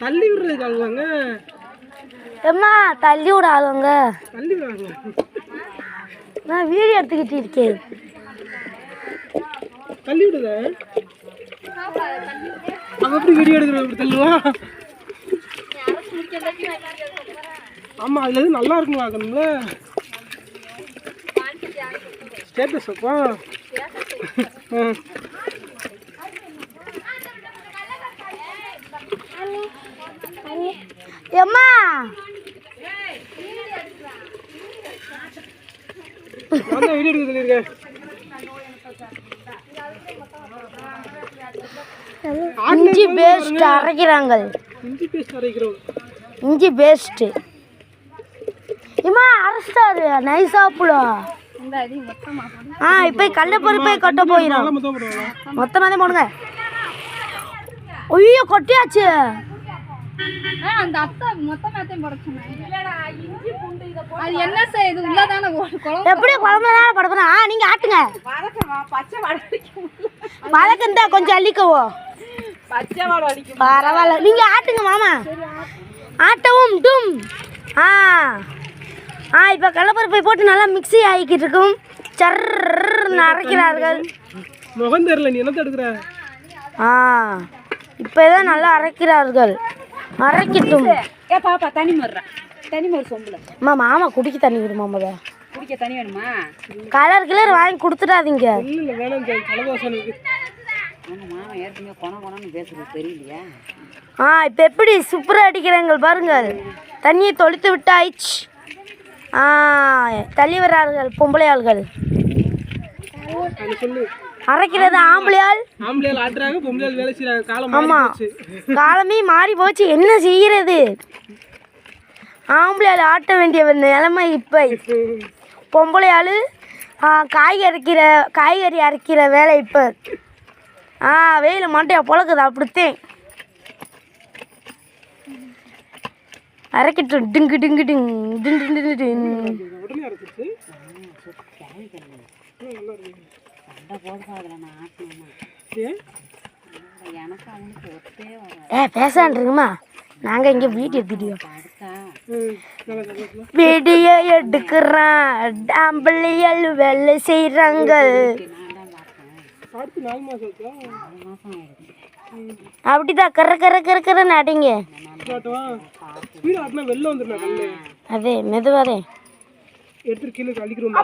தள்ளி விடுறது ஆளுவாங்க. அம்மா தள்ளி விட ஆளுவாங்க. தள்ளி விடுறாங்க. நான் வீடியோ எடுத்துக்கிட்டு இருக்கேன். தள்ளி விடுத. அவன் எப்படி வீடியோ எடுக்கிறோம் அப்படி தள்ளுவா? ஆமா அதுல எது நல்லா இருக்குங்களா ஆகணும்ல. ஸ்டேட்டஸ் அப்பா. அம்மா நான் வீடியோ எடுக்க சொல்லியிருக்கேன். இஞ்சி பேஸ்ட் அரைக்கிறாங்க. இஞ்சி பேஸ்ட் அரைக்கிறோம். இஞ்சி பேஸ்ட் இம்மா அரைச்சாரு நைஸா புளம். இப்போ கடலைப்பருப்பை கொட்ட போயிடும். மொத்தமாதே போடுங்க. ஐயோ கொட்டியாச்சு. அந்த அத்தை மொத்தமாத்தையும் போட சொன்னாங்க. அது என்ன செய்யுது உள்ளதான குழம்பு எப்படி குழம்புதான படுக்கணும். நீங்க ஆட்டுங்க. பச்சை வதக்கம் தான் கொஞ்சம் அள்ளிக்கவோ. பச்சை வாடை அடிக்கும். பரவாயில்ல நீங்க ஆட்டுங்க மாமா. ஆட்டவும் டும். இப்போ கடலைப்பருப்பை போட்டு நல்லா மிக்ஸி ஆகிக்கிட்டு இருக்கும். சர்ன்னு அரைக்கிறார்கள். முகம் தெரியல நீ என்ன எடுக்கிற. இப்போதான் நல்லா அரைக்கிறார்கள். அரைக்கட்டும். பாப்பா தண்ணி மறுறேன். தண்ணி மறு சொம்புல. அம்மா மாமா குடிக்க தண்ணி விடுமா முத. குடிக்க தண்ணி வேணுமா? கலர் வாங்கி கொடுத்துடாதீங்க. இல்லை வேணாம் கலவாசம் இருக்கு. ஆமாம் மாமா ஏற்கனவே கொணன்னு பேசுறது தெரியலையா? இப்போ எப்படி சூப்பராக அடிக்கிறாங்க பாருங்கள். தண்ணியை தொளித்து விட்டாயிச்சு. தள்ளி வரார்கள் பொம்பளை ஆள்கள். அரைக்கிறது ஆம்பளையால். ஆம்பளையால் ஆட்டுறாங்க, பொம்பளையால் வேலை செய்றாங்க. காலம் ஆமா காலமே மாறி போச்சு. என்ன செய்யறது? ஆம்பளையால் ஆட்ட வேண்டிய நிலைமை இப்போ. பொம்பளையால் காய்கறி அரைக்கிற வேலை இப்போ. வெயில் மாட்டையா பொழக்குது அப்படித்தேன். அரைக்கட்டும். டிங்கு டிங்கு டிங் டிங் டிங் டிங் டிங். பேசான்ருங்கம்மா. நாங்கள் இங்கே வீடியோ எடுக்கிறோம். ஆம்பளையால் வேலை செய்கிறாங்க. அப்படிதான் கறன்னு அடிங்க. அதே மெதுவாதே எடுத்து கீழே அடிக்கிறோம்.